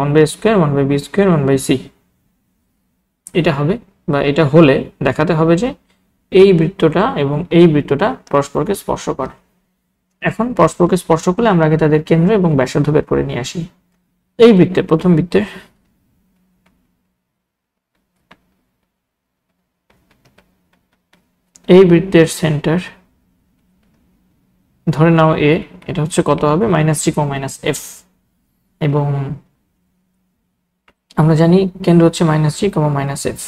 1/স্কয়ার 1/b square 1/c এটা হবে, বা এটা হলে দেখাতে হবে যে এই বৃত্তটা এবং এই বৃত্তটা পরস্পরকে স্পর্শ করে। এখন পরস্পরকে স্পর্শ করলে আমরা আগে তাদের কেন্দ্র এবং ব্যাসার্ধ বের করে নিয়ে আসি। এই বৃত্তের প্রথম বৃত্তের এই বৃত্তের সেন্টার ধরে নাও এ, এটা হচ্ছে কত হবে -g, -f, এবং আমরা জানি কেন্দ্র হচ্ছে -g, -f,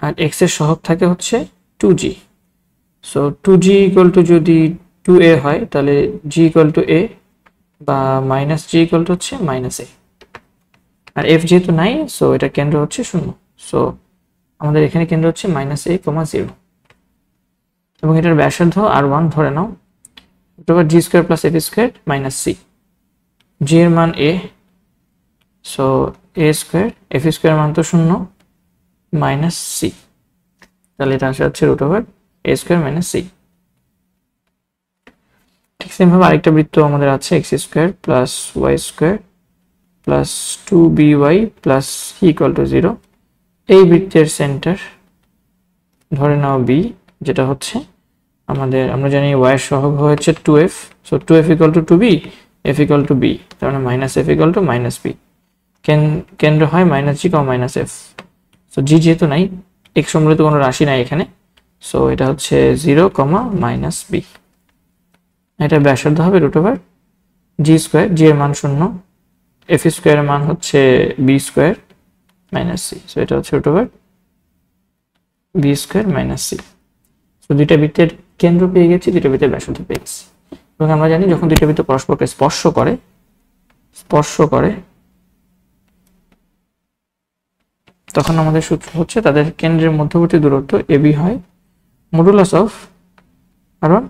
আর x এর সহগ থাকে হচ্ছে 2g। So 2g equal to যদি 2a হয় তাহলে g ইকুয়াল টু a, বা -g ইকুয়াল টু হচ্ছে -a, আর f যেহেতু নাই সো এটা কেন্দ্র হচ্ছে 0। সো আমাদের এখানে কেন্দ্র হচ্ছে -a, 0, এবং এটার ব্যাসার্ধ r1 ধরে নাও √g square plus f square minus c। g এর মান a, so a square, f square মান তো 0 মাইনাস c, তাহলে এটা আসে হচ্ছে √a স্কয়ার মাইনাস c। ঠিক সেম ভাবে আরেকটা বৃত্ত আমাদের আছে x square plus y square plus 2by plus c equal to 0। এই বৃত্তের সেন্টার ধরে নাও b, যেটা হচ্ছে আমাদের, আমরা জানি y এর সহগ হচ্ছে 2f, so 2f equal to 2b, f equal to b, তার মানে -f ইকুয়াল টু -b। কেন্দ্র হয় -g, -f, সো g যেহেতু নাই, x সম্বলিত কোনো রাশি নাই এখানে, সো এটা হচ্ছে 0, -b। এটা ব্যাসার্ধ হবে √g স্কয়ার, g এর মান 0, f স্কয়ার এর মান হচ্ছে b square minus c, so এটা হচ্ছে √b square minus c। So দুইটা বৃত্তের কেন্দ্র পেয়ে গেছি, দুইটা বৃত্তের ব্যাসার্ধ পেয়ে গেছি। এবং আমরা জানি যখন দুইটা বৃত্ত পরস্পরকে স্পর্শ করে তখন আমাদের সূত্র হচ্ছে তাদের কেন্দ্রের মধ্যবর্তী দূরত্ব ab হয় modulus of r1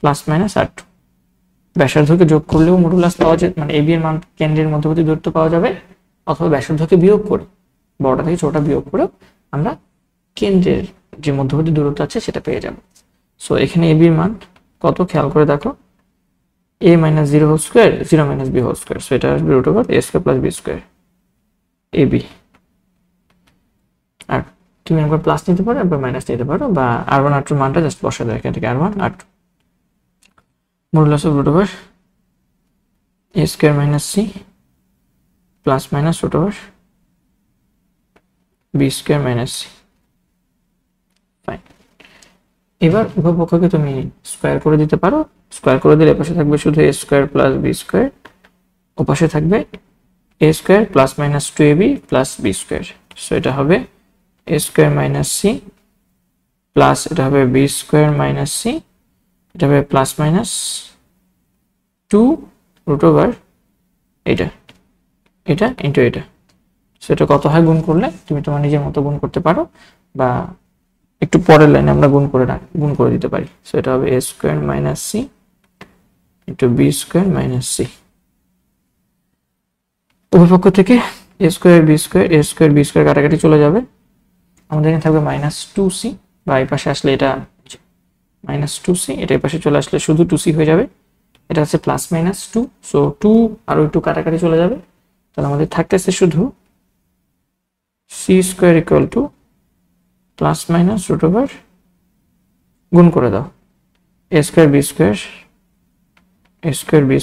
plus minus r2। ব্যাসার্ধকে যোগ করলেও মডুলাস পাওয়া যায়, মানে ab এর মান কেন্দ্রের মধ্যবর্তী দূরত্ব পাওয়া যাবে, অথবা ব্যাসার্ধকে বিয়োগ করে, বড়টা থেকে ছোটটা বিয়োগ করে আমরা কেন্দ্রের যে মধ্যবর্তী দূরত্ব আছে সেটা পেয়ে যাব। সো এখানে ab এর মান কত খেয়াল করে দেখো, a - 0 whole square 0 - b whole square, so এটা আসবে √a square plus b square ab। আর তুমি একবার প্লাস নিতে পারো, একবার মাইনাস নিতে পারো, বা r1 r2 মানটা জাস্ট বসা দাও এখান থেকে, r1 r2 modulus of √a square minus c plus minus √b square minus c। Fine, এবার উভয় পক্ষকে তুমি স্কয়ার করে দিতে পারো। স্কয়ার করে দিলে পাশে থাকবে শুধু a square plus b square, ও পাশে থাকবে a square plus minus 2ab plus b square, so এটা হবে a square minus c plus এটা হবে b স্কয়ার মাইনাস c, এটা হবে প্লাস মাইনাস 2 √এটা ইনটু এটা। সো এটা কত হয় গুণ করলে তুমি তোমার নিজের মতো গুণ করতে পারো, বা একটু পরের লাইনে আমরা গুণ করে দিতে পারি। সো এটা হবে a square minus c into b square minus c। উভয় পক্ষ থেকে a স্কয়ার b স্কয়ার কাটাকাটি চলে যাবে, আমাদের এখানে থাকবে -2c, বা এই পাশে আসলে এটা -2c, এটা এই পাশে চলে আসলে শুধু 2c হয়ে যাবে, এটা হচ্ছে প্লাস মাইনাস 2, সো 2 আর ওই 2 কাটাকাটি চলে যাবে, তাহলে আমাদের থাকতেছে শুধু c square equal to plus minus √, গুণ করে দাও a square b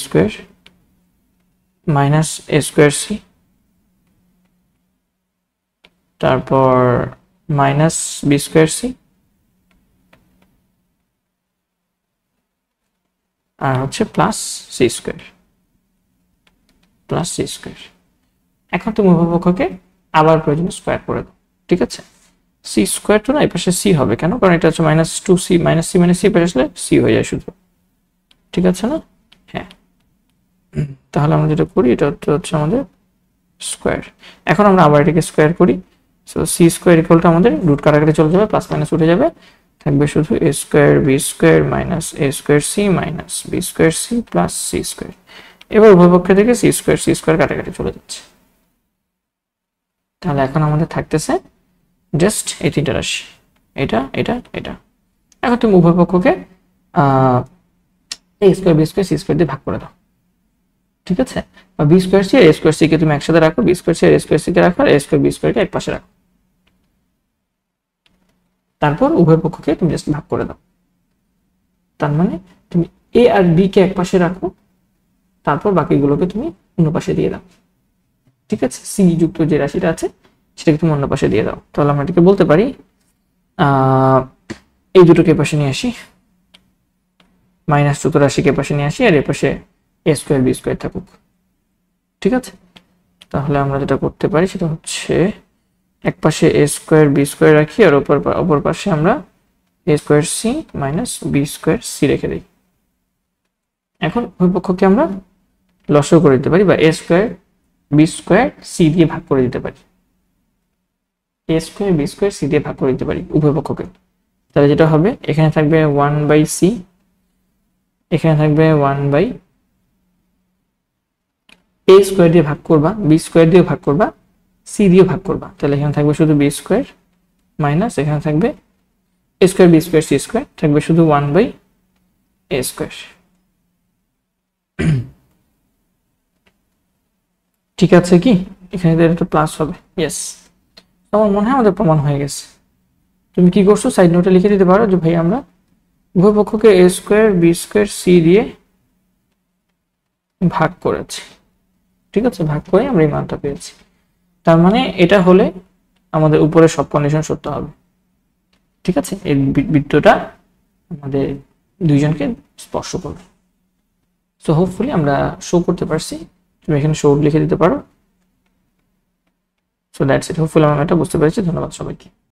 square minus a square c, তারপর মাইনাস b স্কয়ার c, আর হচ্ছে প্লাস c স্কয়ার। এখন তুমি উভয় পক্ষকে আবার প্রয়োজনে স্কয়ার করে দাও, ঠিক আছে। c স্কয়ার তো না, এই পাশে c হবে কেন, কারণ এটা হচ্ছে -2c, -c পাশে আসলে c হয়ে যায় শুধু, ঠিক আছে না? হ্যাঁ, তাহলে আমরা যেটা করি এটা হচ্ছে আমাদের স্কয়ার। এখন আমরা আবার এটাকে স্কয়ার করি, so c square equal to আমাদের রুট কাটাকাটি চলে যাবে, প্লাস মাইনাস উঠে যাবে, থাকবে শুধু a square b square minus a square c minus b square c plus c square. এবার উভয় পক্ষ থেকে c স্কয়ার কাটাকাটি চলে যাচ্ছে, তাহলে এখন আমাদের থাকতেছে জাস্ট এই তিনটা রাশি, এটা। এখন তুমি উভয় পক্ষকে a square b square c square দিয়ে ভাগ করে দাও, ঠিক আছে, বা বি স্কোয়ার সি আর এ স্কোয়ার সি কে তুমি একসাথে রাখো, বি স্কোয়ার সি আর এ স্কোয়ার সি কে রাখো, আর এ স্কোয়ার বি স্কোয়ার কে এক পাশে রাখো। তারপর উভয় পক্ষকে তুমি জাস্ট ভাগ করে দাও। তার মানে তুমি এ আর বি কে এক পাশে রাখো, তারপর বাকিগুলোকে তুমি অন্য পাশে দিয়ে দাও। ঠিক আছে, সি যুক্ত যে রাশিটা আছে সেটাকে তুমি অন্য পাশে দিয়ে দাও। তাহলে আমরা এটাকে বলতে পারি এই দুটোকে পাশে নিয়ে আসি, মাইনাস যুক্ত রাশিকে পাশে নিয়ে আসি, আর এ পাশে এ স্কোয়ার বি স্কোয়ার থাকুক। ঠিক আছে, তাহলে আমরা যেটা করতে পারি সেটা হচ্ছে এক পাশে এ স্কোয়ার বি স্কোয়ার রাখি, আর অপর পাশে আমরা A square C minus B square C রেখে দিই। এখন উভয় পক্ষকে আমরা লসাগু করে দিতে পারি, বা এ স্কোয়ার বি স্কোয়ার সি দিয়ে ভাগ করে দিতে পারি, এ স্কোয়ার বি স্কোয়ার সি দিয়ে ভাগ করে দিতে পারি উভয় পক্ষকে। তাহলে যেটা হবে, এখানে থাকবে 1/c, এখানে থাকবে 1/, এ স্কোয়ার দিয়ে ভাগ করবা, বি স্কোয়ার দিয়ে ভাগ করবা, সি দিয়ে ভাগ করবা। তাহলে এখানে থাকবে শুধু বি স্কোয়ার মাইনাস এখানে থাকবে A square B square C square, থাকবে শুধু 1/a স্কোয়ার। ঠিক আছে কি, এখানে একটা প্লাস হবে। ইয়েস, আমার মনে হয় আমাদের প্রমাণ হয়ে গেছে। তুমি কি করছো, সাইড নোটে লিখে দিতে পারো যে ভাই আমরা উভয় পক্ষকে এ স্কোয়ার বি স্কোয়ার সি দিয়ে ভাগ করেছি। ঠিক আছে, ভাগ করে আমরা এই মানটা পেয়েছি। তার মানে এটা হলে আমাদের উপরে সব কন্ডিশন সত্য হবে। ঠিক আছে, এই বৃত্তটা আমাদের দুইজনকে স্পর্শ করবে। সো হোপফুলি আমরা শো করতে পারছি, তুমি এখানে শো লিখে দিতে পারো। সো দ্যাটস ইট, হোপফুলি আমরা এটা বুঝতে পেরেছি। ধন্যবাদ সবাইকে।